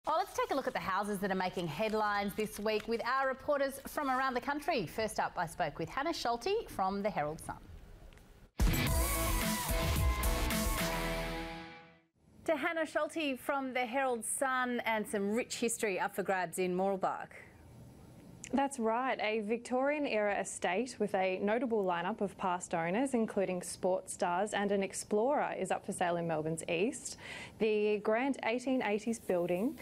Oh, let's take a look at the houses that are making headlines this week with our reporters from around the country. First up, I spoke with Hannah Schulte from the Herald Sun. To Hannah Schulte from the Herald Sun, and some rich history up for grabs in Mooroolbark. That's right, a Victorian-era estate with a notable lineup of past owners, including sports stars and an explorer, is up for sale in Melbourne's east. The grand 1880s building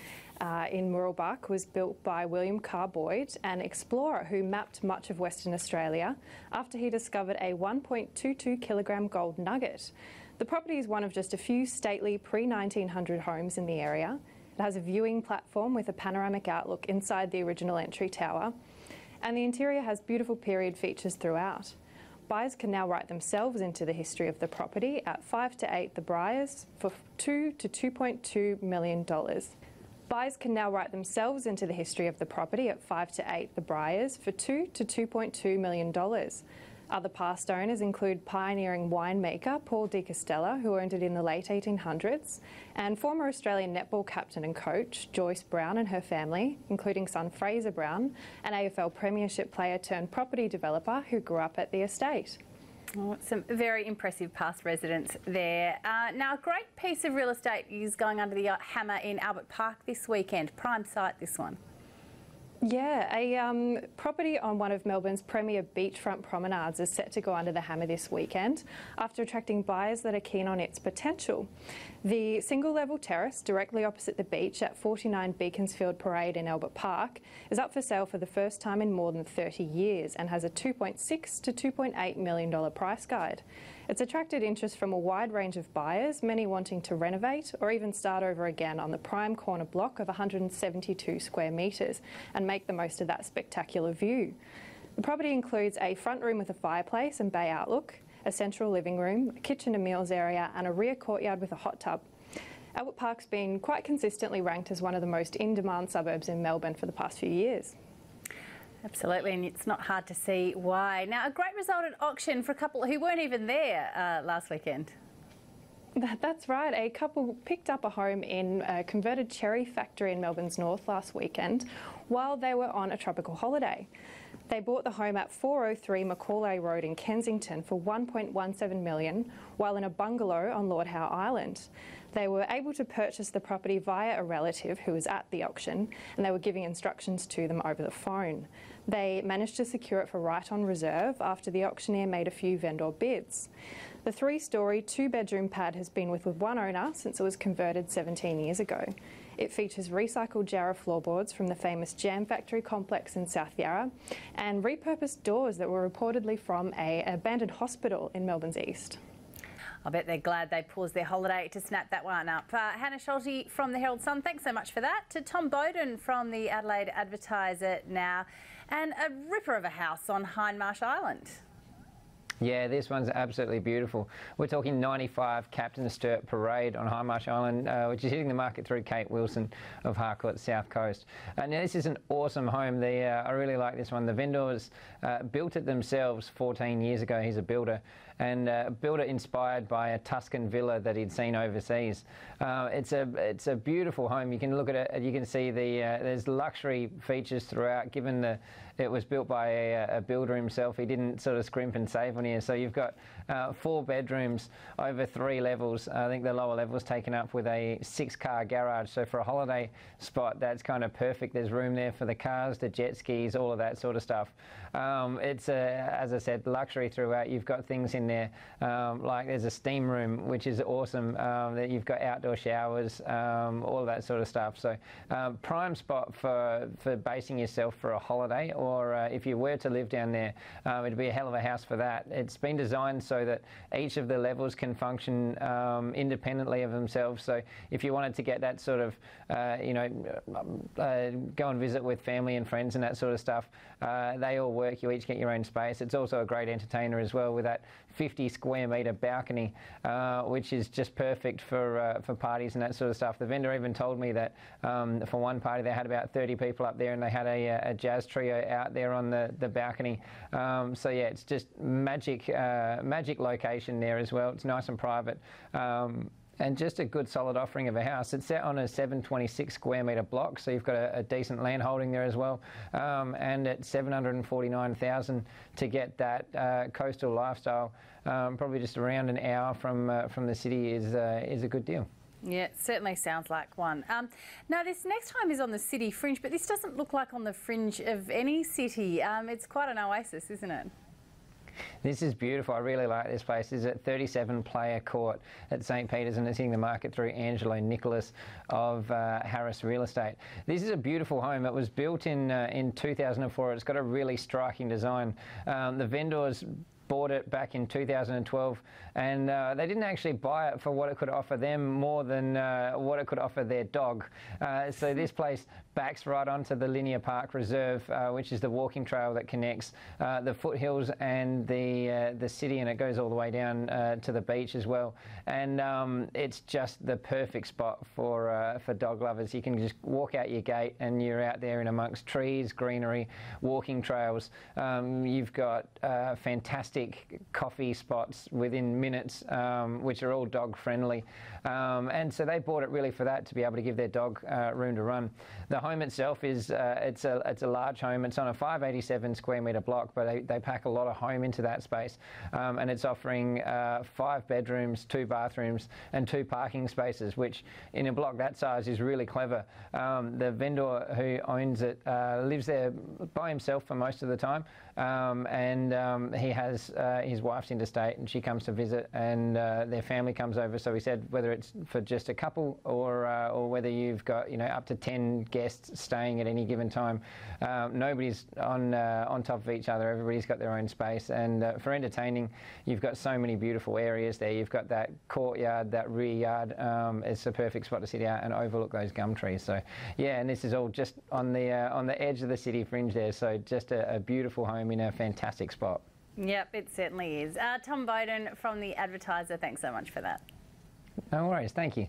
in Mooroolbark was built by William Carboyd, an explorer who mapped much of Western Australia after he discovered a 1.22 kilogram gold nugget. The property is one of just a few stately pre-1900 homes in the area. It has a viewing platform with a panoramic outlook inside the original entry tower, and the interior has beautiful period features throughout. Buyers can now write themselves into the history of the property at 5 to 8 The Briars for $2 to $2.2 million. Buyers can now write themselves into the history of the property at 5 to 8 The Briars for $2 to $2.2 million. Other past owners include pioneering winemaker Paul de Castella, who owned it in the late 1800s, and former Australian netball captain and coach Joyce Brown and her family, including son Fraser Brown, an AFL premiership player turned property developer who grew up at the estate. Oh, some very impressive past residents there. Now, a great piece of real estate is going under the hammer in Albert Park this weekend. Prime site, this one. Yeah, a property on one of Melbourne's premier beachfront promenades is set to go under the hammer this weekend after attracting buyers that are keen on its potential. The single-level terrace directly opposite the beach at 49 Beaconsfield Parade in Albert Park is up for sale for the first time in more than 30 years and has a $2.6 to $2.8 million price guide. It's attracted interest from a wide range of buyers, many wanting to renovate or even start over again on the prime corner block of 172 square metres and make the most of that spectacular view. The property includes a front room with a fireplace and bay outlook, a central living room, a kitchen and meals area and a rear courtyard with a hot tub. Albert Park's been quite consistently ranked as one of the most in-demand suburbs in Melbourne for the past few years. Absolutely, and it's not hard to see why. Now, a great result at auction for a couple who weren't even there last weekend. That's right. A couple picked up a home in a converted cherry factory in Melbourne's north last weekend while they were on a tropical holiday. They bought the home at 403 Macaulay Road in Kensington for $1.17 million while in a bungalow on Lord Howe Island. They were able to purchase the property via a relative who was at the auction, and they were giving instructions to them over the phone. They managed to secure it for right on reserve after the auctioneer made a few vendor bids. The three-storey, two-bedroom pad has been with one owner since it was converted 17 years ago. It features recycled Jarrah floorboards from the famous Jam Factory complex in South Yarra and repurposed doors that were reportedly from an abandoned hospital in Melbourne's east. I bet they're glad they paused their holiday to snap that one up. Hannah Schulte from the Herald Sun, thanks so much for that. To Tom Bowden from the Adelaide Advertiser now, and a ripper of a house on Hindmarsh Island. Yeah, this one's absolutely beautiful. We're talking 95 Captain Sturt Parade on Hindmarsh Island, which is hitting the market through Kate Wilson of Harcourt South Coast. Now this is an awesome home. I really like this one. The vendors built it themselves 14 years ago. He's a builder, and built it inspired by a Tuscan villa that he'd seen overseas. It's a beautiful home. You can look at it. You can see there's luxury features throughout. Given it was built by a builder himself, he didn't sort of scrimp and save on here. So you've got 4 bedrooms over 3 levels. I think the lower level's taken up with a 6-car garage. So for a holiday spot, that's kind of perfect. There's room there for the cars, the jet skis, all of that sort of stuff. It's as I said, luxury throughout. You've got things in there like there's a steam room, which is awesome. That you've got outdoor showers, all of that sort of stuff. So prime spot for basing yourself for a holiday, or if you were to live down there, it'd be a hell of a house for that. It's been designed so that each of the levels can function independently of themselves. So if you wanted to get that sort of, go and visit with family and friends and that sort of stuff, they all work. You each get your own space. It's also a great entertainer as well with that 50 square metre balcony, which is just perfect for parties and that sort of stuff. The vendor even told me that for one party they had about 30 people up there and they had a jazz trio out there on the balcony. So yeah, it's just magic location there as well. It's nice and private. and just a good solid offering of a house. It's set on a 726 square metre block, so you've got a decent land holding there as well, and at $749,000 to get that coastal lifestyle, probably just around an hour from the city, is a good deal. Yeah, it certainly sounds like one. Now, this next home is on the city fringe, but this doesn't look like on the fringe of any city. It's quite an oasis, isn't it? This is beautiful. I really like this place. It's at 37 Player Court at St. Peter's, and it's hitting the market through Angelo Nicholas of Harris Real Estate. This is a beautiful home. It was built in 2004. It's got a really striking design. The vendors bought it back in 2012, and they didn't actually buy it for what it could offer them more than what it could offer their dog. So this place backs right onto the Linear Park Reserve, which is the walking trail that connects the foothills and the city, and it goes all the way down to the beach as well. And it's just the perfect spot for dog lovers. You can just walk out your gate and you're out there in amongst trees, greenery, walking trails. You've got fantastic coffee spots within minutes, which are all dog friendly, and so they bought it really for that, to be able to give their dog room to run. The home itself is it's a large home. It's on a 587 square metre block, but they pack a lot of home into that space, and it's offering 5 bedrooms, 2 bathrooms and 2 parking spaces, which in a block that size is really clever. The vendor who owns it lives there by himself for most of the time, and he has his wife's interstate, and she comes to visit, and their family comes over. So he said whether it's for just a couple or whether you've got up to 10 guests staying at any given time, nobody's on top of each other. Everybody's got their own space, and for entertaining, you've got so many beautiful areas there. You've got that courtyard, that rear yard. It's a perfect spot to sit out and overlook those gum trees. So yeah, and this is all just on the edge of the city fringe there. So just a beautiful home in a fantastic spot. Yep, it certainly is. Tom Bowden from The Advertiser, thanks so much for that. No worries, thank you.